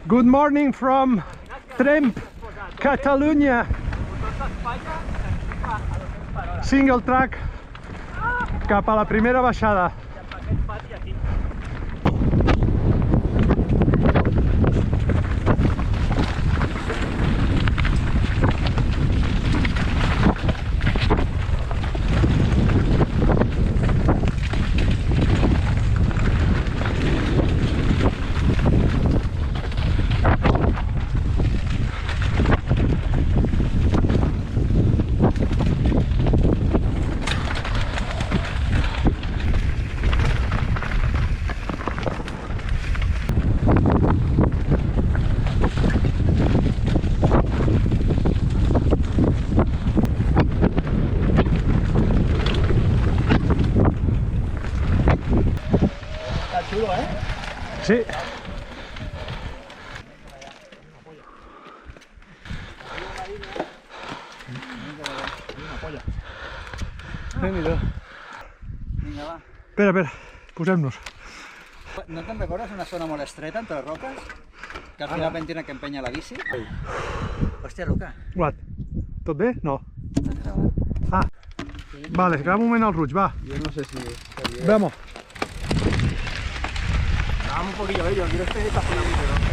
Good morning from Tremp, Catalunya. Single track cap a la primera baixada. Sí. Vinga, va. Espera, posem-nos. No te'n recordes una zona molt estreta entre les roques? Que al final vam tenir que empènyer la bici? Hòstia, Luca. What? Tot bé? No. Ah, vale, cada moment al Ruig, va. Jo no sé si... Vamos. Vamos un poquillo, Belio. Quiero este estacionamiento, pero...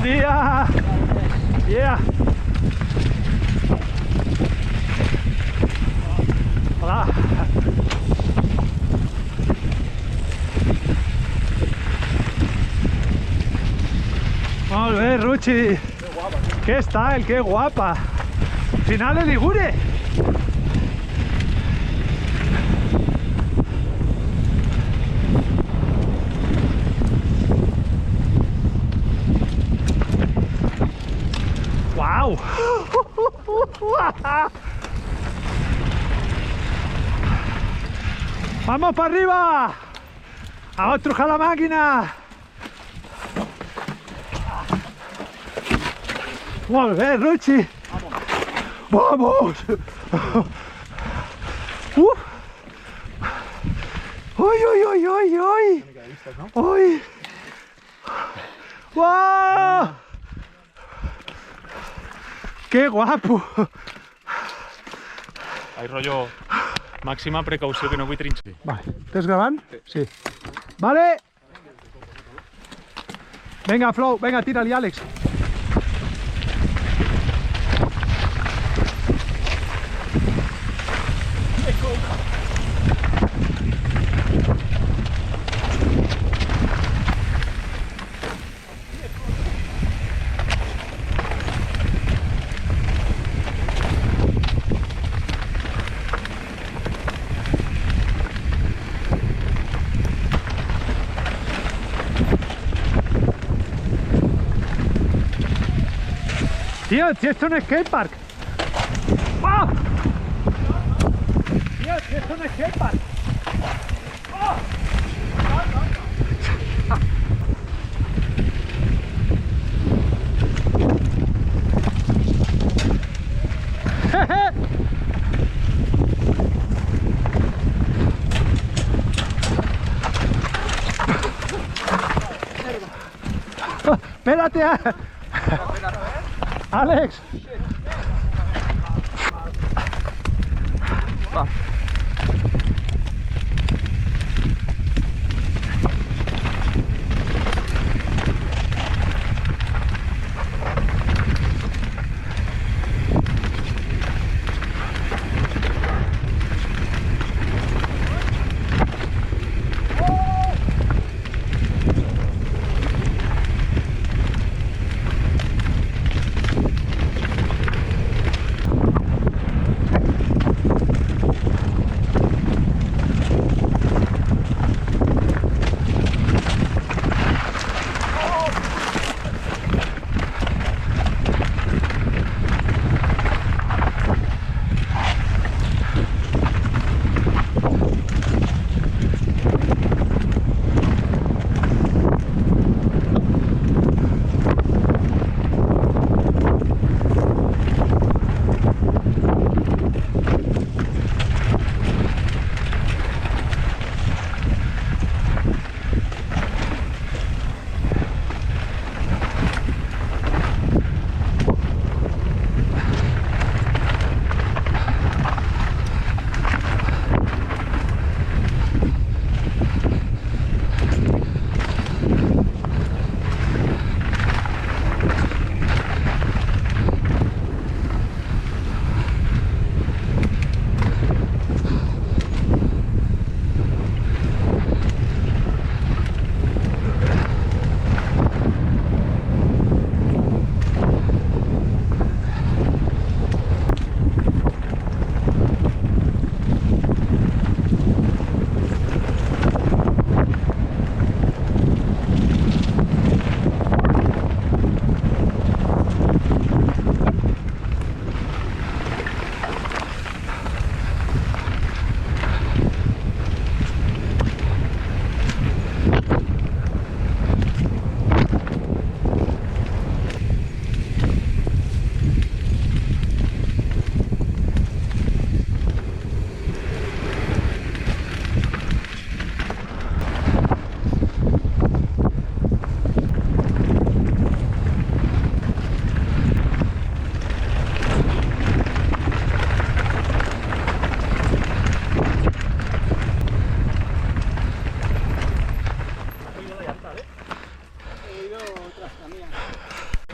Yeah! Yeah! Hola! Molt bé, Ruchi! Que style, que guapa! Final de Ligure! ¡Wow! ¡Vamos para arriba! ¡A otro la máquina! ¡Muy bien, Ruchi! ¡Vamos! ¡Uy, uy, uy, uy, uy! ¡Uy! ¡Wow! ¡Qué guapo! Hay rollo máxima precaució que no vull trinxar. Vale, ¿estás grabando? Sí. Vale. Venga, Flow, venga, tírale, Àlex. Tío, si esto no es skatepark. ¡Ah! Tío, si esto no es skatepark. ¡Oh! ¡Jeje! Espérate, Alex. Va.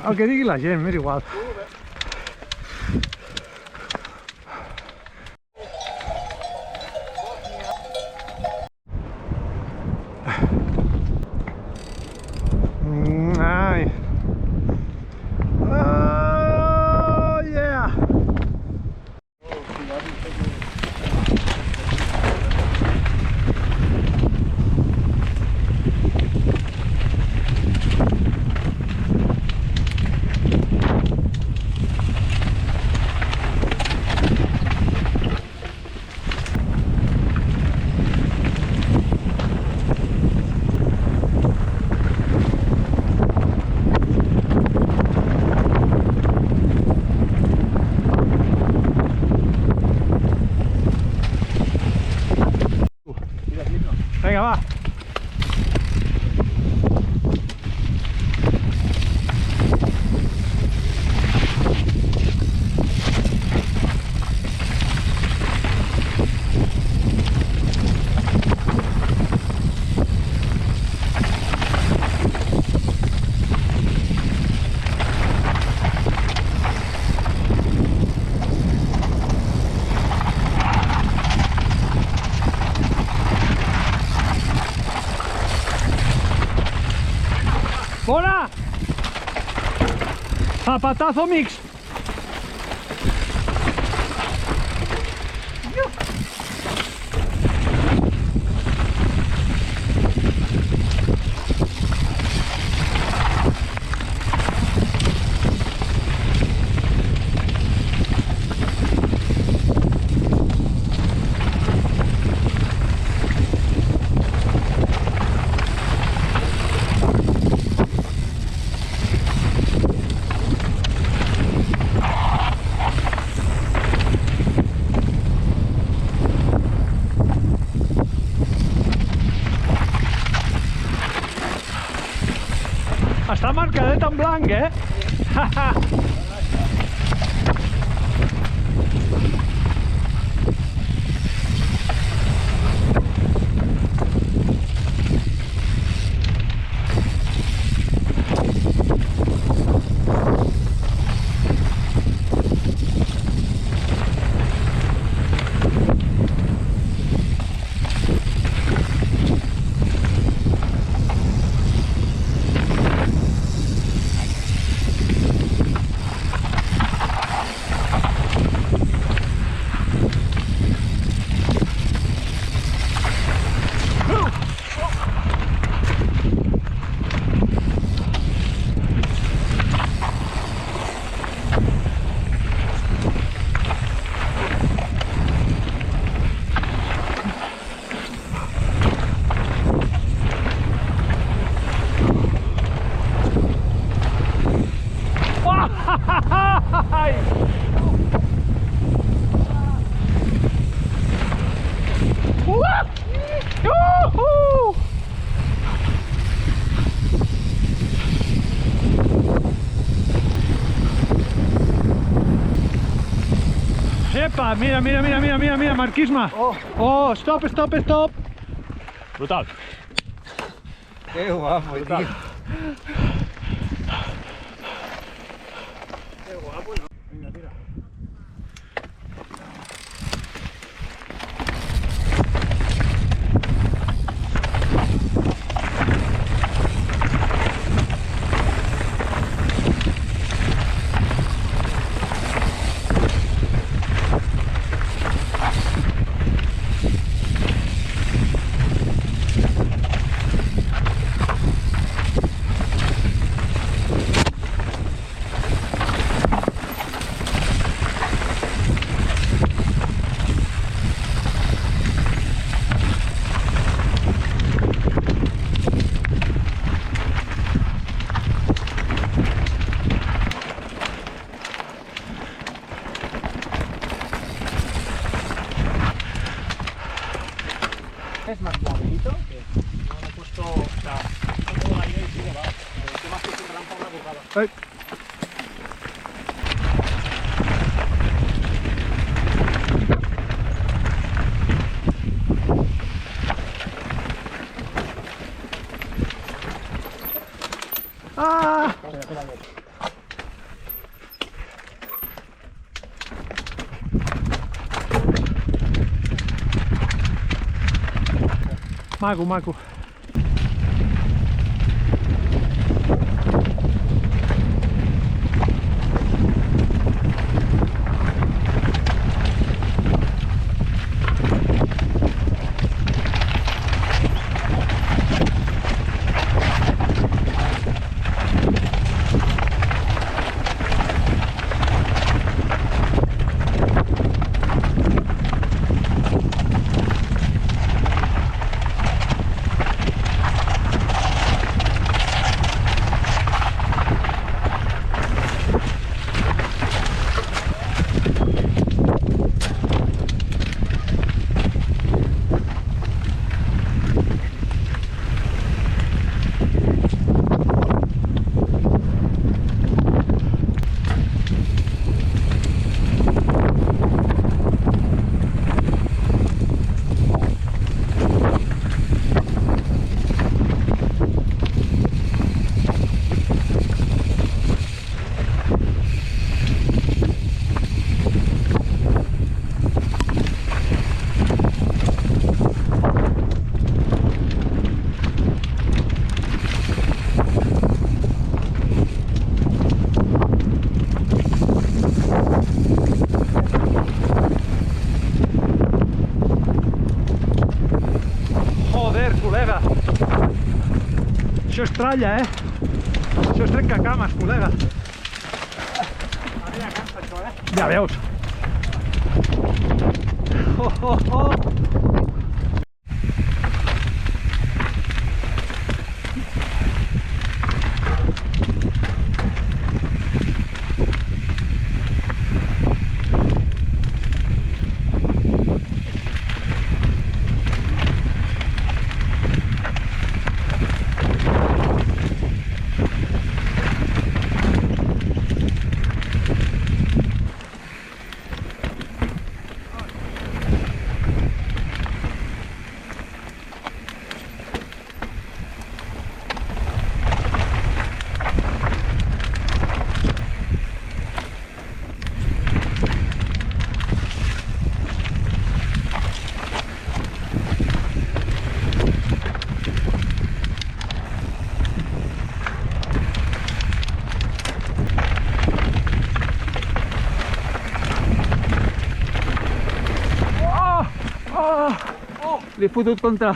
El que digui la gent, m'és igual. Ai. Oh, yeah. Venga, va. ¡Hola! Zapatazo mix. en blanc, eh? Epa, mira, mira, mira, mira, mira, mira, marquisme. Oh, stop, stop, stop. Brutal. Que guapo, Brutal. tío. Qué guapo, ¿no? Venga, tira. ¿Es más clarito? No he puesto, o sea, no tengo la idea y sigue, va. El tema es que sin rampa una burrada. Ay. Ah! Maco, maco. Col·lega, això és tralla, eh? Això és trencacames, col·lega. Ara ja cansa això, eh? Ja veus. Oh, oh, oh. L'he fotut contra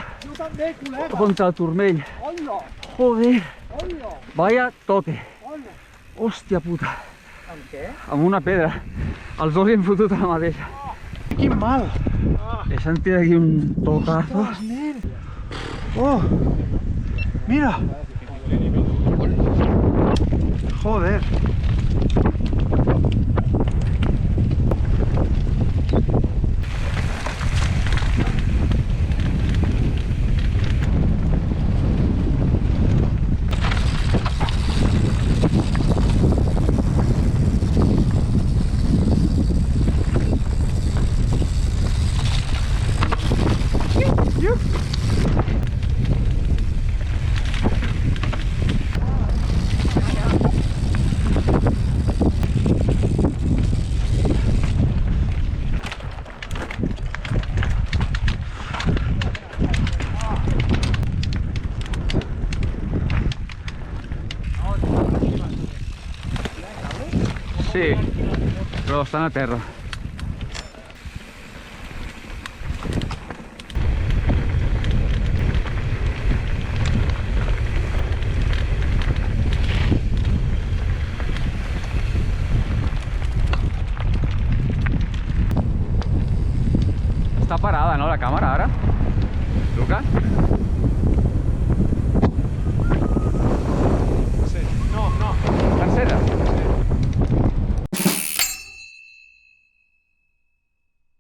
el turmell. Joder, vaya toque. Hòstia puta. Amb què? Amb una pedra. Els dos li hem fotut a la mateixa. Quin mal! He sentit aquí un tocazo. Oh! Mira! Joder! Sí, però estan a terra. Està parada, no, la càmera, ara? Lucas?